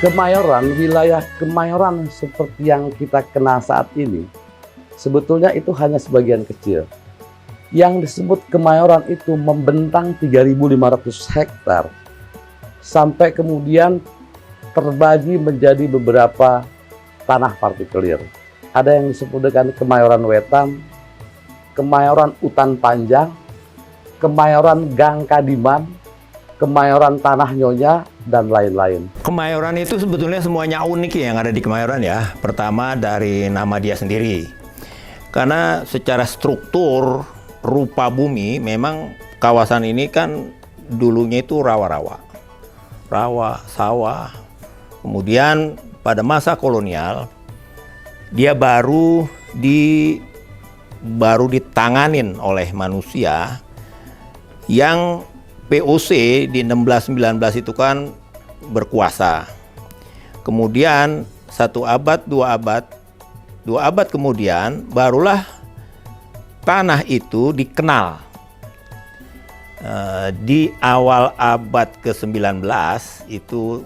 Kemayoran, wilayah Kemayoran seperti yang kita kenal saat ini, sebetulnya itu hanya sebagian kecil. Yang disebut Kemayoran itu membentang 3.500 hektar, sampai kemudian terbagi menjadi beberapa tanah partikelir. Ada yang disebut dengan Kemayoran Wetan, Kemayoran Utan Panjang, Kemayoran Gang Kadiman, Kemayoran Tanah Nyonya, dan lain-lain. Kemayoran itu sebetulnya semuanya unik ya yang ada di Kemayoran ya. Pertama dari nama dia sendiri. Karena secara struktur, rupa bumi, memang kawasan ini kan dulunya itu rawa-rawa. Rawa, sawah. Kemudian pada masa kolonial, dia baru ditanganin oleh manusia yang POC di 1619 itu kan berkuasa. Kemudian 1 abad, 2 abad kemudian barulah tanah itu dikenal. Di awal abad ke-19 itu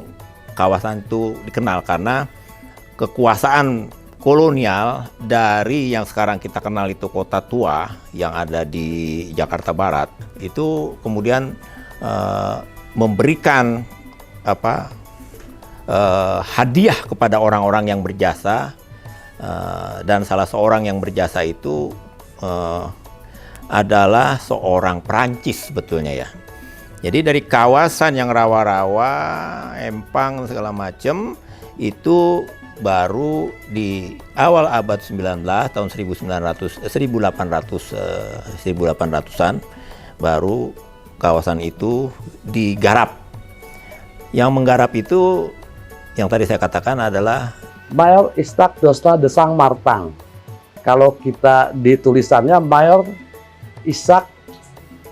kawasan itu dikenal karena kekuasaan kolonial dari yang sekarang kita kenal itu Kota Tua yang ada di Jakarta Barat itu kemudian memberikan hadiah kepada orang-orang yang berjasa, dan salah seorang yang berjasa itu adalah seorang Perancis sebetulnya ya. Jadi dari kawasan yang rawa-rawa, empang segala macam itu baru di awal abad 19 tahun 1800-an baru kawasan itu digarap. Yang menggarap itu yang tadi saya katakan adalah Mayor Istak Dosta Desang Martang. Kalau kita di tulisannya Mayor Ishak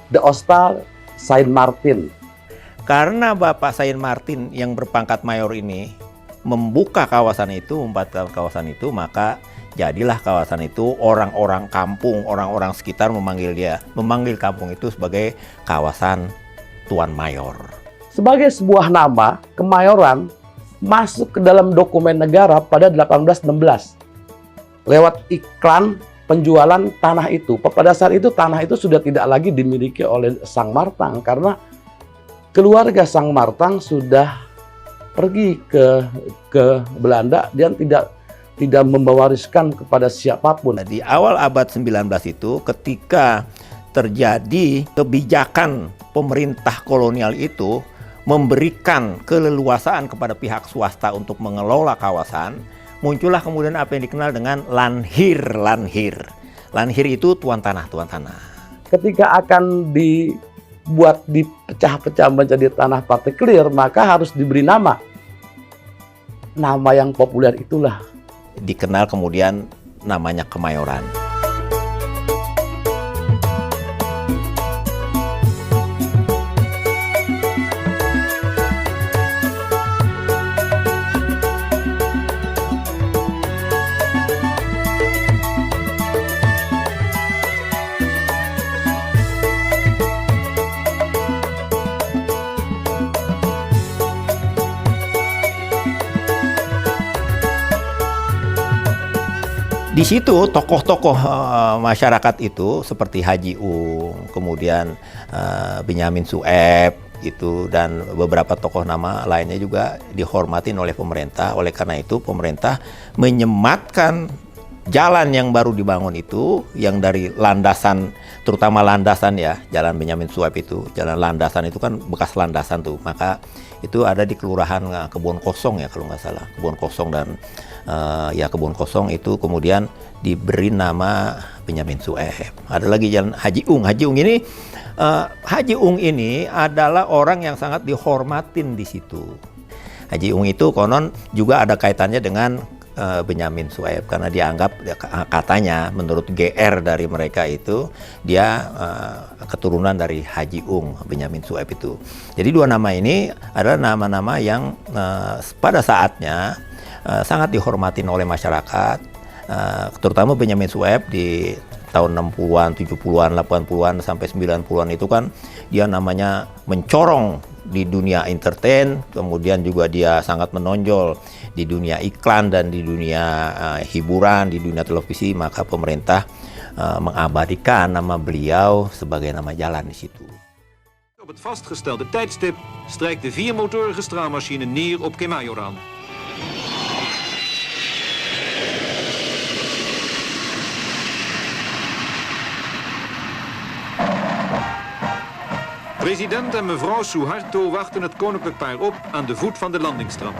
de Osta Saint Martin. Karena Bapak Saint Martin yang berpangkat mayor ini membuka kawasan itu, membuat kawasan itu, maka jadilah kawasan itu orang-orang kampung, orang-orang sekitar memanggil kampung itu sebagai kawasan Tuan Mayor. Sebagai sebuah nama, Kemayoran masuk ke dalam dokumen negara pada 1816 lewat iklan penjualan tanah itu. Pada saat itu tanah itu sudah tidak lagi dimiliki oleh Sang Martang karena keluarga Sang Martang sudah pergi ke Belanda dan tidak mewariskan kepada siapapun. Di awal abad 19 itu ketika terjadi kebijakan pemerintah kolonial itu memberikan keleluasaan kepada pihak swasta untuk mengelola kawasan, muncullah kemudian apa yang dikenal dengan lanhir. Lanhir itu tuan tanah. Ketika akan dibuat dipecah-pecah menjadi tanah partikelir, maka harus diberi nama. Nama yang populer itulah dikenal kemudian namanya Kemayoran. Di situ tokoh-tokoh masyarakat itu seperti Haji Ung, kemudian Benyamin Sueb itu dan beberapa tokoh nama lainnya juga dihormatin oleh pemerintah. Oleh karena itu pemerintah menyematkan jalan yang baru dibangun itu yang dari landasan, terutama landasan ya, jalan Benyamin Sueb itu, jalan landasan itu kan bekas landasan tuh, maka itu ada di Kelurahan Kebon Kosong ya kalau nggak salah, Kebon Kosong dan Kebon Kosong itu kemudian diberi nama Benyamin Sueb. Ada lagi jalan Haji Ung. Haji Ung ini adalah orang yang sangat dihormatin di situ. Haji Ung itu konon juga ada kaitannya dengan Benyamin Sueb karena dianggap katanya menurut GR dari mereka itu dia keturunan dari Haji Ung, Benyamin Sueb itu. Jadi dua nama ini adalah nama-nama yang pada saatnya sangat dihormatin oleh masyarakat, terutama Benyamin Sueb di tahun 60-an, 70-an, 80-an sampai 90-an itu kan dia namanya mencorong di dunia entertain, kemudian juga dia sangat menonjol di dunia iklan dan di dunia hiburan, di dunia televisi, maka pemerintah mengabadikan nama beliau sebagai nama jalan di situ. Op het vastgestelde tijdstip strijkt de viermotorige straalmachine neer op Kemayoran. President en mevrouw Suharto wachten het koninklijk paar op aan de voet van de landingstrap.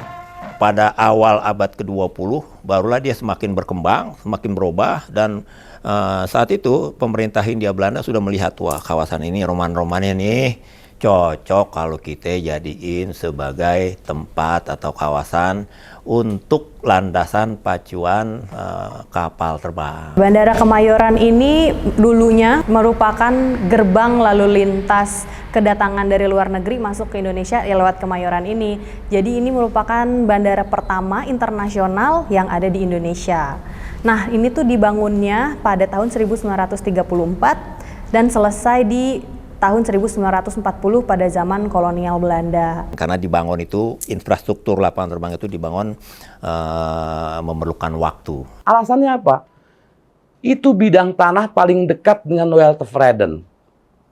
Pada awal abad ke-20 barulah dia semakin berkembang, semakin berubah, dan saat itu pemerintah Hindia Belanda sudah melihat, wah kawasan ini roman-romannya nih cocok kalau kita jadiin sebagai tempat atau kawasan untuk landasan pacuan kapal terbang. Bandara Kemayoran ini dulunya merupakan gerbang lalu lintas kedatangan dari luar negeri masuk ke Indonesia ya lewat Kemayoran ini. Jadi ini merupakan bandara pertama internasional yang ada di Indonesia. Nah, ini tuh dibangunnya pada tahun 1934 dan selesai di tahun 1940 pada zaman kolonial Belanda. Karena dibangun itu, infrastruktur lapangan terbang itu dibangun memerlukan waktu. Alasannya apa? Itu bidang tanah paling dekat dengan Weltevreden.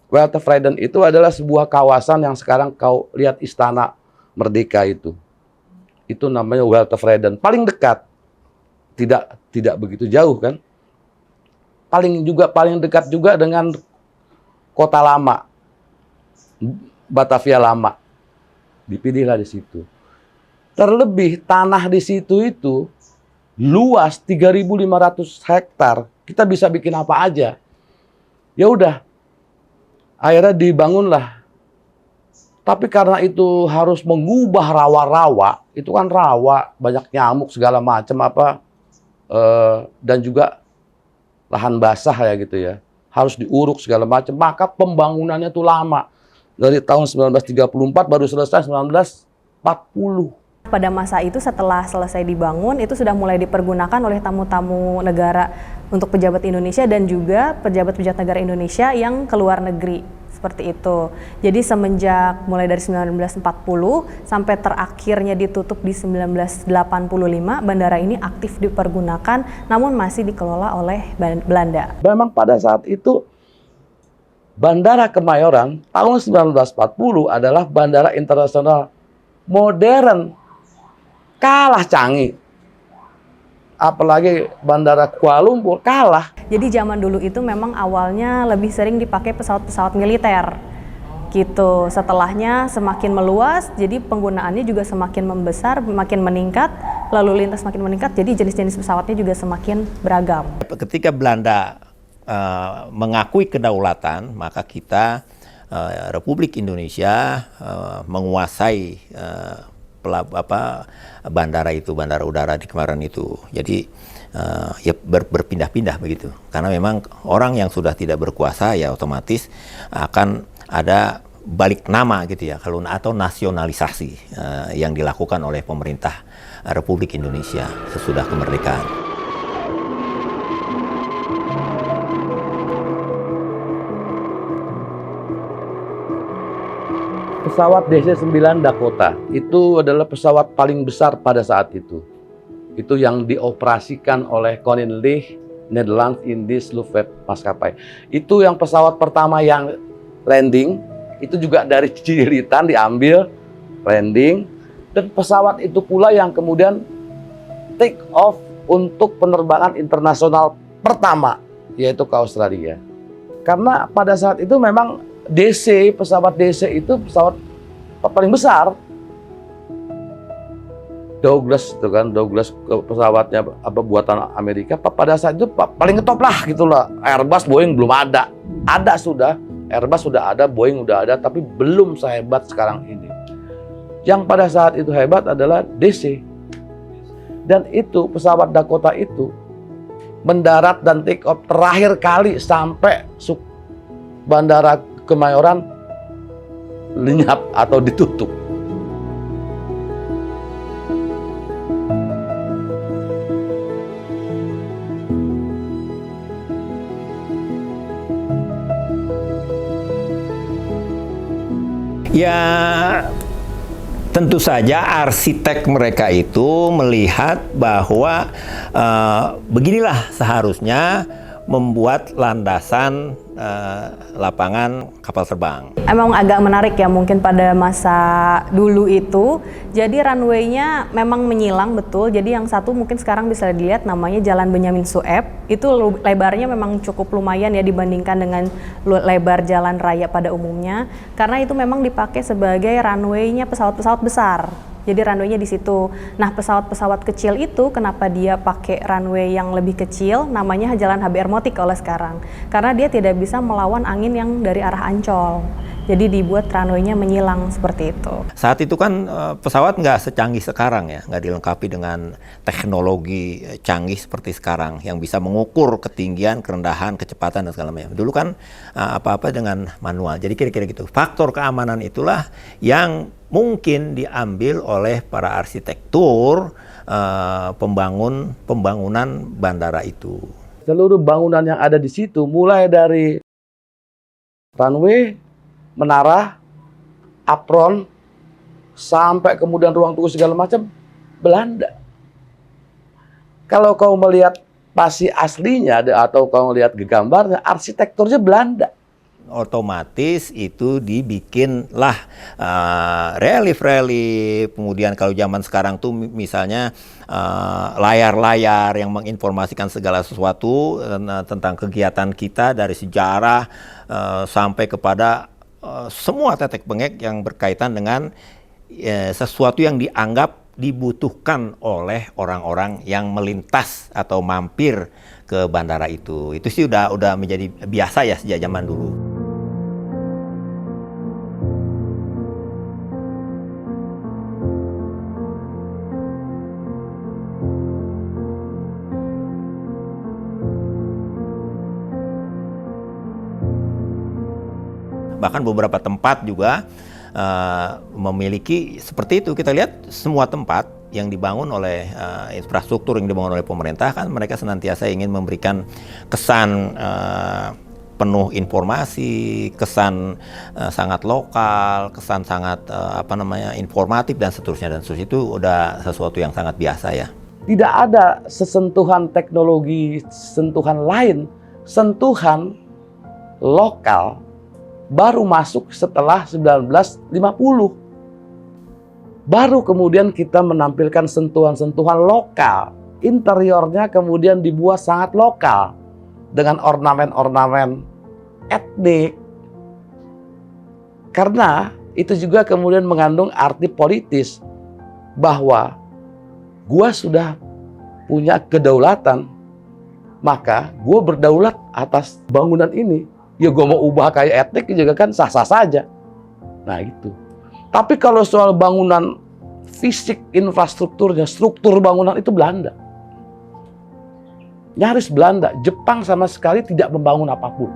Weltevreden itu adalah sebuah kawasan yang sekarang kau lihat Istana Merdeka itu. Itu namanya Weltevreden, paling dekat. Tidak begitu jauh kan? Paling dekat juga dengan Kota Lama, Batavia Lama, dipilihlah di situ. Terlebih tanah di situ itu luas 3.500 hektar. Kita bisa bikin apa aja. Ya udah, akhirnya dibangunlah. Tapi karena itu harus mengubah rawa-rawa, itu kan rawa banyak nyamuk segala macam dan juga lahan basah ya gitu ya. Harus diuruk segala macam, maka pembangunannya tuh lama. Dari tahun 1934 baru selesai 1940. Pada masa itu setelah selesai dibangun, itu sudah mulai dipergunakan oleh tamu-tamu negara untuk pejabat Indonesia dan juga pejabat-pejabat negara Indonesia yang ke luar negeri. Seperti itu. Jadi semenjak mulai dari 1940 sampai terakhirnya ditutup di 1985, bandara ini aktif dipergunakan namun masih dikelola oleh Belanda. Memang pada saat itu Bandara Kemayoran tahun 1940 adalah bandara internasional modern, kalah canggih. Apalagi Bandara Kuala Lumpur kalah. Jadi zaman dulu itu memang awalnya lebih sering dipakai pesawat-pesawat militer gitu. Setelahnya semakin meluas, jadi penggunaannya juga semakin membesar, makin meningkat, lalu lintas makin meningkat, jadi jenis-jenis pesawatnya juga semakin beragam. Ketika Belanda mengakui kedaulatan, maka kita Republik Indonesia menguasai bandara itu, bandara udara di Kemayoran itu. Jadi ya berpindah-pindah begitu. Karena memang orang yang sudah tidak berkuasa ya otomatis akan ada balik nama gitu ya, kalau atau nasionalisasi yang dilakukan oleh pemerintah Republik Indonesia sesudah kemerdekaan. Pesawat DC-9 Dakota itu adalah pesawat paling besar pada saat itu. Itu yang dioperasikan oleh Koninklijke Nederlands Indisch Luchtvaart Maskapai. Itu yang pesawat pertama yang landing, itu juga dari Cililitan diambil, landing. Dan pesawat itu pula yang kemudian take off untuk penerbangan internasional pertama, yaitu ke Australia. Karena pada saat itu memang pesawat DC itu pesawat paling besar. Douglas itu kan, Douglas pesawatnya buatan Amerika pada saat itu paling ngetop lah gitulah. Airbus, Boeing belum ada. Ada sudah, Airbus sudah ada, Boeing udah ada, tapi belum sehebat sekarang ini. Yang pada saat itu hebat adalah DC. Dan itu pesawat Dakota itu mendarat dan take off terakhir kali sampai Bandara Kemayoran lenyap atau ditutup. Ya, tentu saja arsitek mereka itu melihat bahwa beginilah seharusnya membuat landasan lapangan kapal terbang. Emang agak menarik ya mungkin pada masa dulu itu. Jadi runway-nya memang menyilang betul. Jadi yang satu mungkin sekarang bisa dilihat namanya Jalan Benyamin Sueb. Itu lebarnya memang cukup lumayan ya dibandingkan dengan lebar jalan raya pada umumnya. Karena itu memang dipakai sebagai runway-nya pesawat-pesawat besar. Jadi runway-nya di situ. Nah, pesawat-pesawat kecil itu kenapa dia pakai runway yang lebih kecil? Namanya Jalan HB Ermotik kalau sekarang. Karena dia tidak bisa melawan angin yang dari arah Ancol. Jadi dibuat runway-nya menyilang seperti itu. Saat itu kan pesawat nggak secanggih sekarang ya, nggak dilengkapi dengan teknologi canggih seperti sekarang yang bisa mengukur ketinggian, kerendahan, kecepatan dan segala macam. Dulu kan apa-apa dengan manual. Jadi kira-kira gitu. Faktor keamanan itulah yang mungkin diambil oleh para arsitektur pembangunan bandara itu. Seluruh bangunan yang ada di situ, mulai dari runway, menara, apron, sampai kemudian ruang tunggu segala macam, Belanda. Kalau kau melihat pasti aslinya atau kau melihat gambarnya, arsitekturnya Belanda. Otomatis itu dibikinlah relief, kemudian kalau zaman sekarang tuh misalnya layar-layar yang menginformasikan segala sesuatu tentang kegiatan kita dari sejarah sampai kepada semua tetek bengek yang berkaitan dengan sesuatu yang dianggap dibutuhkan oleh orang-orang yang melintas atau mampir ke bandara itu. Itu sih udah menjadi biasa ya sejak zaman dulu. Bahkan beberapa tempat juga memiliki seperti itu. Kita lihat semua tempat yang dibangun oleh infrastruktur yang dibangun oleh pemerintah kan mereka senantiasa ingin memberikan kesan penuh informasi, kesan sangat lokal, kesan sangat informatif dan seterusnya. Dan seterusnya itu udah sesuatu yang sangat biasa ya. Tidak ada sesentuhan teknologi, sentuhan lain, sentuhan lokal baru masuk setelah 1950. Baru kemudian kita menampilkan sentuhan-sentuhan lokal. Interiornya kemudian dibuat sangat lokal dengan ornamen-ornamen etnik. Karena itu juga kemudian mengandung arti politis bahwa gua sudah punya kedaulatan, maka gua berdaulat atas bangunan ini. Ya gue mau ubah kayak etnik juga kan sah-sah saja. Nah itu. Tapi kalau soal bangunan fisik, infrastrukturnya, struktur bangunan itu Belanda. Nyaris Belanda. Jepang sama sekali tidak membangun apapun.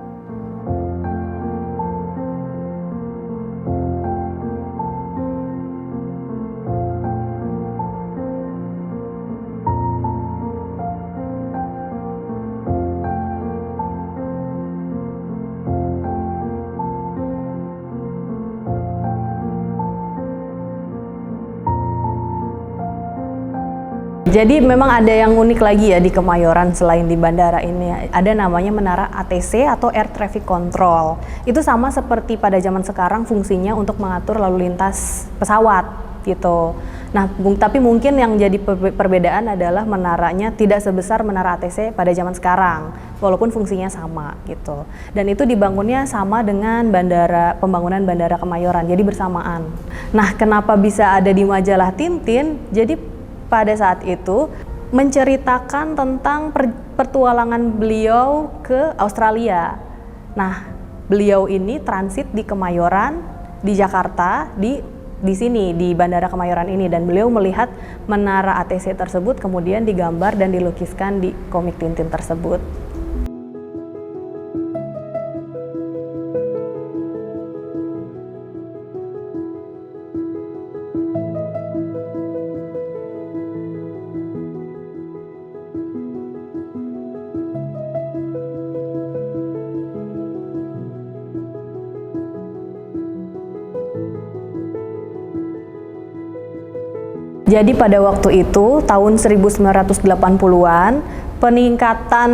Jadi memang ada yang unik lagi ya di Kemayoran selain di bandara ini. Ada namanya menara ATC atau Air Traffic Control. Itu sama seperti pada zaman sekarang fungsinya untuk mengatur lalu lintas pesawat gitu. Nah, tapi mungkin yang jadi perbedaan adalah menaranya tidak sebesar menara ATC pada zaman sekarang, walaupun fungsinya sama gitu. Dan itu dibangunnya sama dengan pembangunan bandara Kemayoran, jadi bersamaan. Nah, kenapa bisa ada di majalah Tintin? Jadi pada saat itu menceritakan tentang pertualangan beliau ke Australia. Nah, beliau ini transit di Kemayoran, di Jakarta, di sini di Bandara Kemayoran ini, dan beliau melihat menara ATC tersebut kemudian digambar dan dilukiskan di komik Tintin tersebut. Jadi pada waktu itu tahun 1980-an peningkatan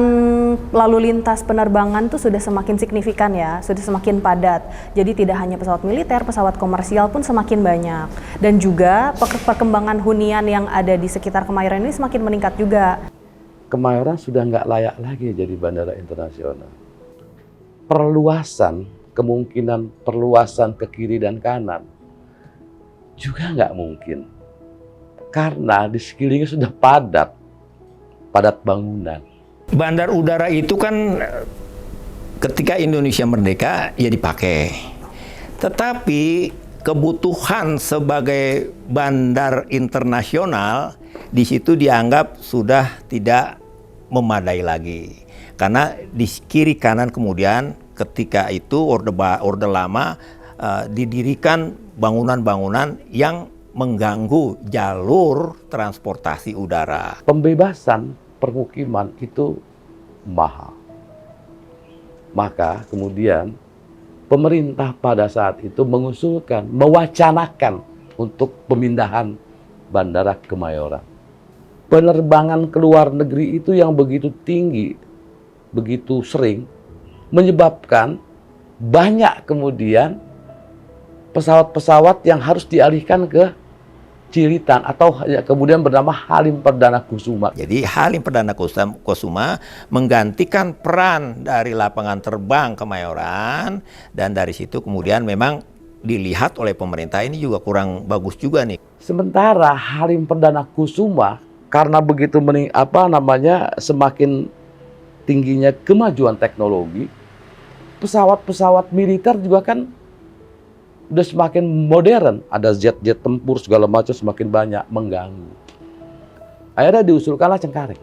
lalu lintas penerbangan tuh sudah semakin signifikan ya, sudah semakin padat. Jadi tidak hanya pesawat militer, pesawat komersial pun semakin banyak. Dan juga perkembangan hunian yang ada di sekitar Kemayoran ini semakin meningkat juga. Kemayoran sudah nggak layak lagi jadi bandara internasional. Perluasan, kemungkinan perluasan ke kiri dan kanan juga nggak mungkin. Karena di sekelilingnya sudah padat bangunan. Bandar udara itu kan ketika Indonesia merdeka ya dipakai. Tetapi kebutuhan sebagai bandar internasional di situ dianggap sudah tidak memadai lagi. Karena di kiri kanan kemudian ketika itu Orde Lama didirikan bangunan-bangunan yang mengganggu jalur transportasi udara. Pembebasan permukiman itu mahal. Maka kemudian pemerintah pada saat itu mengusulkan, mewacanakan untuk pemindahan Bandara Kemayoran. Penerbangan ke luar negeri itu yang begitu tinggi, begitu sering, menyebabkan banyak kemudian pesawat-pesawat yang harus dialihkan ke Ciritan atau kemudian bernama Halim Perdana Kusuma. Jadi Halim Perdana Kusuma menggantikan peran dari lapangan terbang Kemayoran, dan dari situ kemudian memang dilihat oleh pemerintah ini juga kurang bagus juga nih. Sementara Halim Perdana Kusuma karena begitu semakin tingginya kemajuan teknologi, pesawat-pesawat militer juga kan udah semakin modern, ada jet-jet tempur segala macam semakin banyak, mengganggu. Akhirnya diusulkanlah Cengkareng.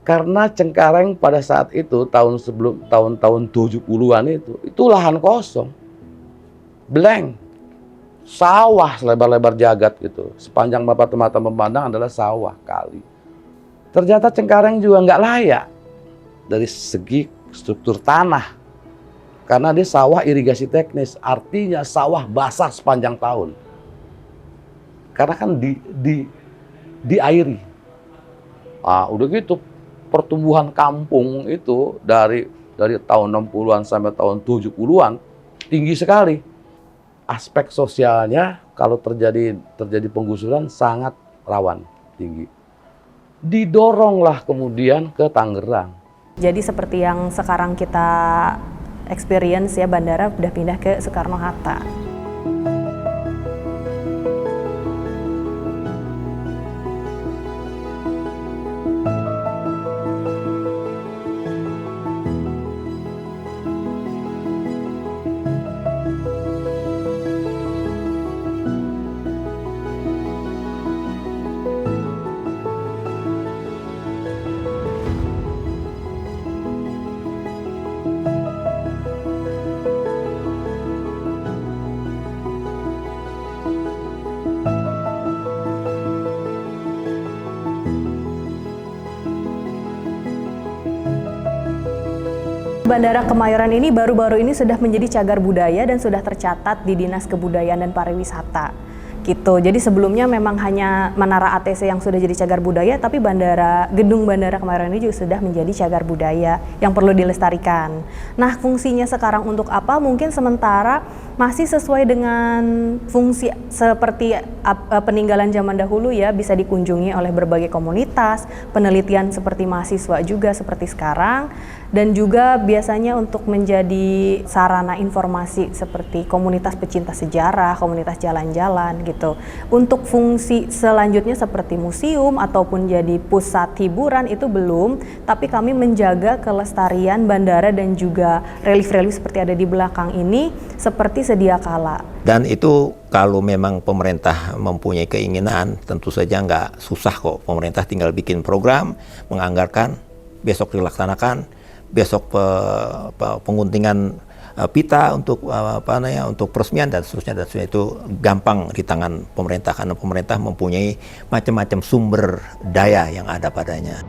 Karena Cengkareng pada saat itu tahun-tahun 70-an itu lahan kosong. Blank. Sawah selebar-lebar jagat gitu. Sepanjang mata memandang adalah sawah kali. Ternyata Cengkareng juga nggak layak dari segi struktur tanah. Karena dia sawah irigasi teknis, artinya sawah basah sepanjang tahun. Karena kan diairi. Udah gitu pertumbuhan kampung itu dari tahun 60-an sampai tahun 70-an tinggi sekali. Aspek sosialnya kalau terjadi penggusuran sangat rawan tinggi. Didoronglah kemudian ke Tangerang. Jadi seperti yang sekarang kita experience ya, bandara udah pindah ke Soekarno-Hatta. Bandara Kemayoran ini baru-baru ini sudah menjadi cagar budaya dan sudah tercatat di Dinas Kebudayaan dan Pariwisata. Gitu. Jadi sebelumnya memang hanya Menara ATC yang sudah jadi cagar budaya, tapi gedung Bandara Kemayoran ini juga sudah menjadi cagar budaya yang perlu dilestarikan. Nah, fungsinya sekarang untuk apa? Mungkin sementara masih sesuai dengan fungsi seperti peninggalan zaman dahulu ya, bisa dikunjungi oleh berbagai komunitas, penelitian seperti mahasiswa juga seperti sekarang, dan juga biasanya untuk menjadi sarana informasi seperti komunitas pecinta sejarah, komunitas jalan-jalan gitu. Untuk fungsi selanjutnya seperti museum ataupun jadi pusat hiburan itu belum, tapi kami menjaga kelestarian bandara dan juga relief-relief seperti ada di belakang ini seperti sedia kala. Dan itu kalau memang pemerintah mempunyai keinginan, tentu saja nggak susah kok. Pemerintah tinggal bikin program, menganggarkan, besok dilaksanakan, besok penguntingan pita untuk untuk peresmian dan seterusnya itu gampang di tangan pemerintah, karena pemerintah mempunyai macam-macam sumber daya yang ada padanya.